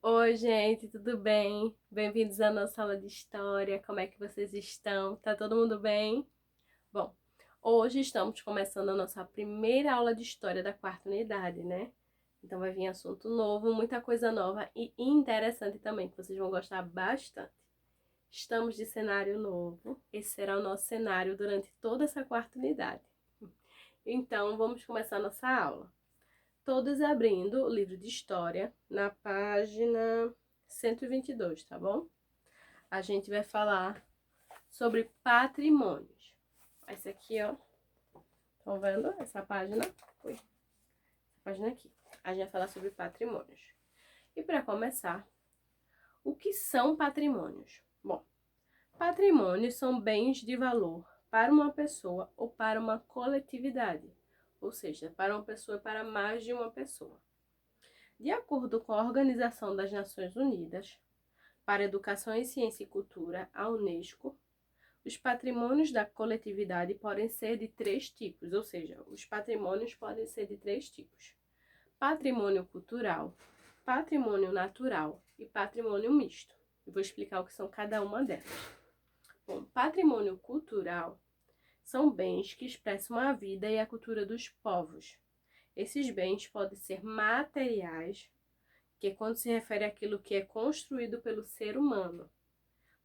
Oi, gente, tudo bem? Bem-vindos à nossa aula de história. Como é que vocês estão? Tá todo mundo bem? Bom, hoje estamos começando a nossa primeira aula de história da quarta unidade, né? Então vai vir assunto novo, muita coisa nova e interessante também, que vocês vão gostar bastante. Estamos de cenário novo. Esse será o nosso cenário durante toda essa quarta unidade. Então, vamos começar a nossa aula. Todos abrindo o livro de história na página 122, tá bom? A gente vai falar sobre patrimônios. Essa aqui, ó. Estão vendo essa página? Oi, essa página aqui. A gente vai falar sobre patrimônios. E para começar, o que são patrimônios? Bom, patrimônios são bens de valor para uma pessoa ou para uma coletividade, ou seja, para uma pessoa e para mais de uma pessoa. De acordo com a Organização das Nações Unidas para Educação em Ciência e Cultura, a Unesco, os patrimônios da coletividade podem ser de três tipos, ou seja, os patrimônios podem ser de três tipos: patrimônio cultural, patrimônio natural e patrimônio misto. Eu vou explicar o que são cada uma delas. Bom, patrimônio cultural são bens que expressam a vida e a cultura dos povos. Esses bens podem ser materiais, que é quando se refere àquilo que é construído pelo ser humano,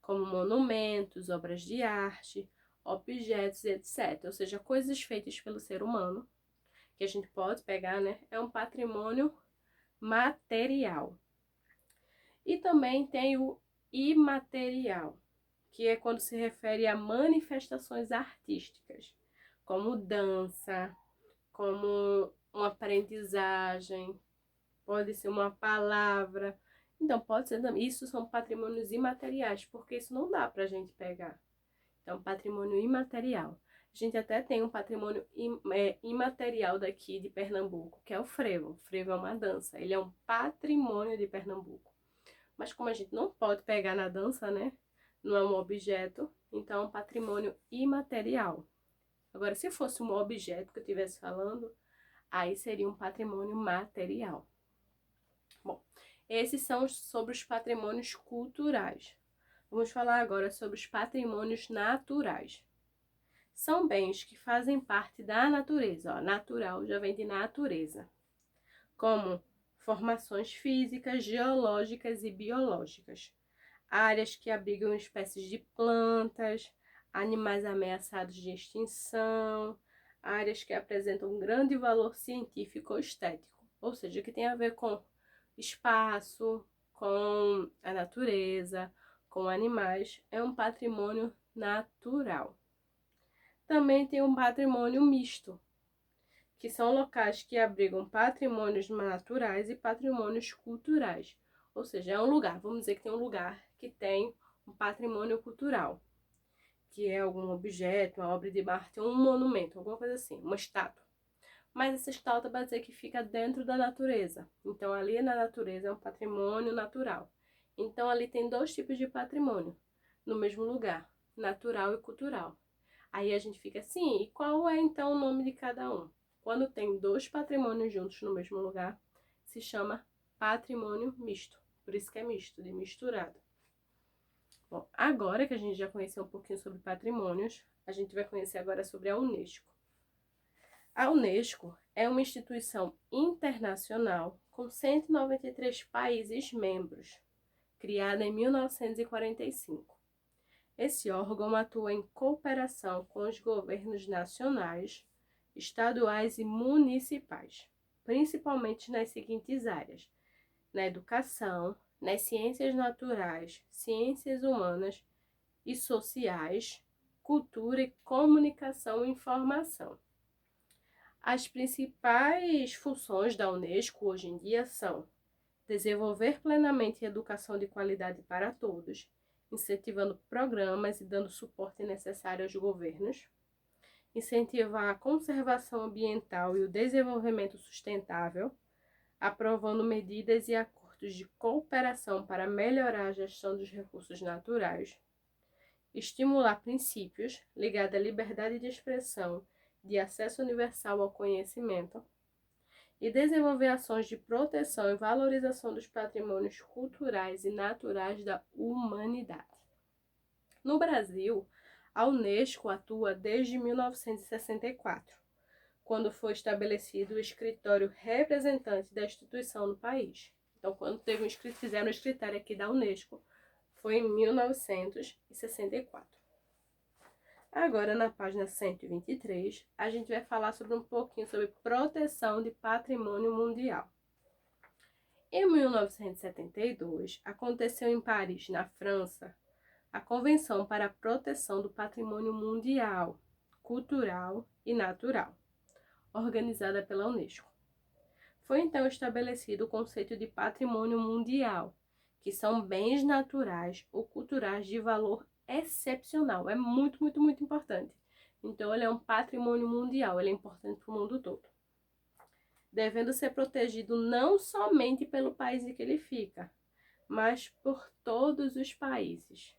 como monumentos, obras de arte, objetos, etc. Ou seja, coisas feitas pelo ser humano, que a gente pode pegar, né? É um patrimônio material. E também tem o imaterial, que é quando se refere a manifestações artísticas, como dança, como uma aprendizagem, pode ser uma palavra. Então, pode ser também. Isso são patrimônios imateriais, porque isso não dá pra gente pegar. Então, patrimônio imaterial. A gente até tem um patrimônio imaterial daqui de Pernambuco, que é o frevo. O frevo é uma dança. Ele é um patrimônio de Pernambuco. Mas como a gente não pode pegar na dança, né? Não é um objeto, então é um patrimônio imaterial. Agora, se fosse um objeto que eu estivesse falando, aí seria um patrimônio material. Bom, esses são sobre os patrimônios culturais. Vamos falar agora sobre os patrimônios naturais. São bens que fazem parte da natureza. Ó, natural já vem de natureza. Como formações físicas, geológicas e biológicas. Áreas que abrigam espécies de plantas, animais ameaçados de extinção, áreas que apresentam um grande valor científico ou estético. Ou seja, que tem a ver com espaço, com a natureza, com animais, é um patrimônio natural. Também tem um patrimônio misto, que são locais que abrigam patrimônios naturais e patrimônios culturais. Ou seja, é um lugar, vamos dizer que tem um lugar que tem um patrimônio cultural, que é algum objeto, uma obra de arte, um monumento, alguma coisa assim, uma estátua. Mas essa estátua vai dizer que fica dentro da natureza. Então, ali na natureza é um patrimônio natural. Então, ali tem dois tipos de patrimônio no mesmo lugar, natural e cultural. Aí a gente fica assim, e qual é então o nome de cada um? Quando tem dois patrimônios juntos no mesmo lugar, se chama patrimônio misto. Por isso que é misto, de misturado. Bom, agora que a gente já conheceu um pouquinho sobre patrimônios, a gente vai conhecer agora sobre a Unesco. A Unesco é uma instituição internacional com 193 países membros, criada em 1945. Esse órgão atua em cooperação com os governos nacionais, estaduais e municipais, principalmente nas seguintes áreas: na educação, nas ciências naturais, ciências humanas e sociais, cultura e comunicação e informação. As principais funções da Unesco hoje em dia são desenvolver plenamente a educação de qualidade para todos, incentivando programas e dando suporte necessário aos governos, incentivar a conservação ambiental e o desenvolvimento sustentável, aprovando medidas e acordos de cooperação para melhorar a gestão dos recursos naturais, estimular princípios ligados à liberdade de expressão, de acesso universal ao conhecimento, e desenvolver ações de proteção e valorização dos patrimônios culturais e naturais da humanidade. No Brasil, a Unesco atua desde 1964, quando foi estabelecido o escritório representante da instituição no país. Então, quando fizeram o escritório aqui da Unesco, foi em 1964. Agora, na página 123, a gente vai falar sobre um pouquinho sobre proteção de patrimônio mundial. Em 1972, aconteceu em Paris, na França, a Convenção para a Proteção do Patrimônio Mundial, Cultural e Natural, organizada pela Unesco. Foi então estabelecido o conceito de patrimônio mundial, que são bens naturais ou culturais de valor excepcional. É muito, muito, muito importante. Então, ele é um patrimônio mundial, ele é importante para o mundo todo. Devendo ser protegido não somente pelo país em que ele fica, mas por todos os países.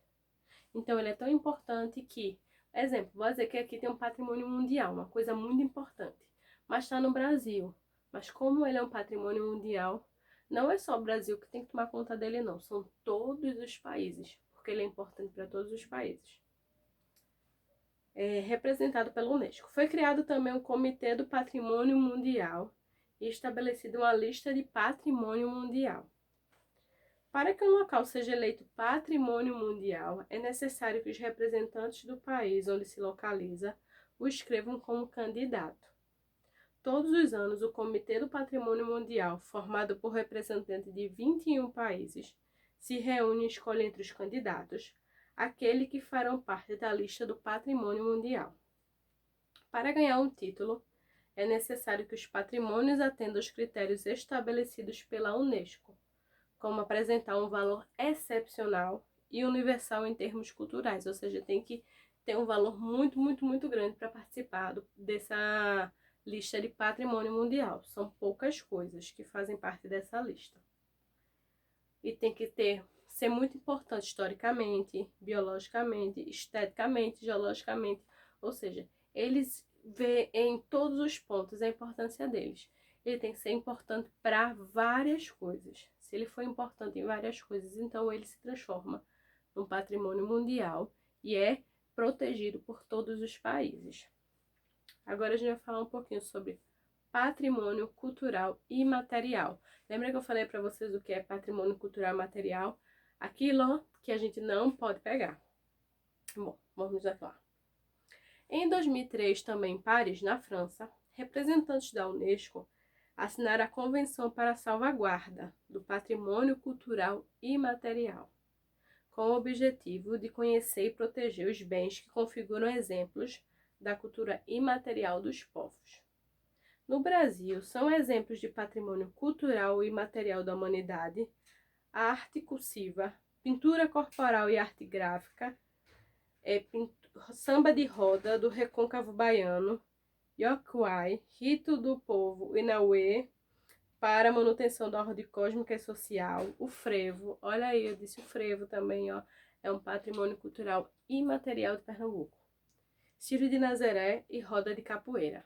Então, ele é tão importante que, exemplo, vou dizer que aqui tem um patrimônio mundial, uma coisa muito importante, mas está no Brasil. Mas como ele é um patrimônio mundial, não é só o Brasil que tem que tomar conta dele, não. São todos os países, porque ele é importante para todos os países. É representado pela Unesco. Foi criado também o Comitê do Patrimônio Mundial e estabelecida uma lista de patrimônio mundial. Para que um local seja eleito patrimônio mundial, é necessário que os representantes do país onde se localiza o escrevam como candidato. Todos os anos, o Comitê do Patrimônio Mundial, formado por representantes de 21 países, se reúne e escolhe entre os candidatos aquele que farão parte da lista do patrimônio mundial. Para ganhar um título, é necessário que os patrimônios atendam os critérios estabelecidos pela Unesco, como apresentar um valor excepcional e universal em termos culturais, ou seja, tem que ter um valor muito, muito, muito grande para participar dessa lista de patrimônio mundial. São poucas coisas que fazem parte dessa lista. E tem que ser muito importante historicamente, biologicamente, esteticamente, geologicamente, ou seja, eles vê em todos os pontos a importância deles. Ele tem que ser importante para várias coisas. Se ele for importante em várias coisas, então ele se transforma num patrimônio mundial e é protegido por todos os países. Agora a gente vai falar um pouquinho sobre patrimônio cultural e material. Lembra que eu falei para vocês o que é patrimônio cultural e material? Aquilo que a gente não pode pegar. Bom, vamos lá. Em 2003, também em Paris, na França, representantes da Unesco assinaram a Convenção para a Salvaguarda do Patrimônio Cultural e Material, com o objetivo de conhecer e proteger os bens que configuram exemplos da cultura imaterial dos povos. No Brasil, são exemplos de patrimônio cultural e material da humanidade a arte cursiva, pintura corporal e arte gráfica, samba de roda do recôncavo baiano, Yokuai, rito do povo Inauê, para a manutenção da ordem cósmica e social, o frevo, olha aí, eu disse o frevo também, ó, é um patrimônio cultural imaterial de Pernambuco. Círio de Nazaré e roda de capoeira.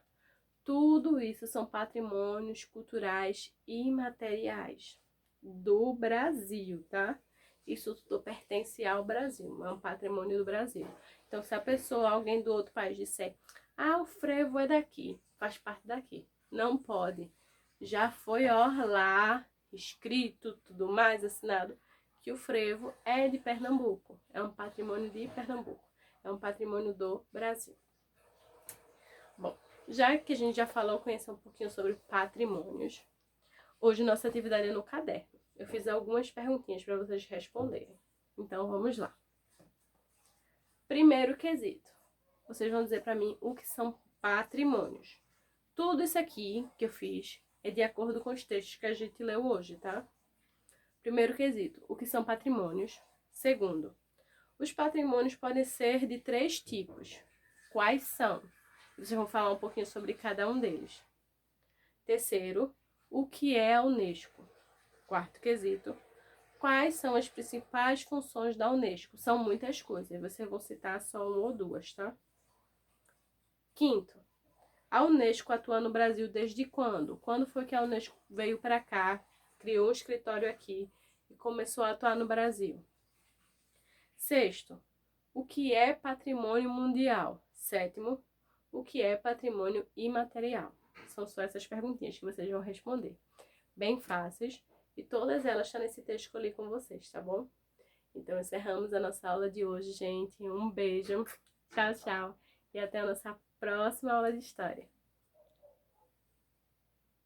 Tudo isso são patrimônios culturais imateriais do Brasil, tá? Isso tudo pertence ao Brasil, é um patrimônio do Brasil. Então, se a pessoa, alguém do outro país disser, o frevo é daqui, faz parte daqui, não pode. Já foi, lá, escrito, tudo mais, assinado, que o frevo é de Pernambuco, é um patrimônio de Pernambuco, é um patrimônio do Brasil. Bom, já que a gente já falou, conhecer um pouquinho sobre patrimônios, hoje nossa atividade é no caderno. Eu fiz algumas perguntinhas para vocês responderem. Então, vamos lá. Primeiro quesito. Vocês vão dizer para mim o que são patrimônios. Tudo isso aqui que eu fiz é de acordo com os textos que a gente leu hoje, tá? Primeiro quesito. O que são patrimônios? Segundo. Os patrimônios podem ser de 3 tipos. Quais são? Vocês vão falar um pouquinho sobre cada um deles. Terceiro. O que é a Unesco? Quarto quesito. Quais são as principais funções da Unesco? São muitas coisas, vocês vão citar só uma ou duas, tá? Quinto. A Unesco atua no Brasil desde quando? Quando foi que a Unesco veio para cá, criou um escritório aqui e começou a atuar no Brasil? Sexto, o que é patrimônio mundial? Sétimo, o que é patrimônio imaterial? São só essas perguntinhas que vocês vão responder. Bem fáceis. E todas elas estão nesse texto que eu li com vocês, tá bom? Então, encerramos a nossa aula de hoje, gente. Um beijo. Tchau, tchau. E até a nossa próxima aula de história.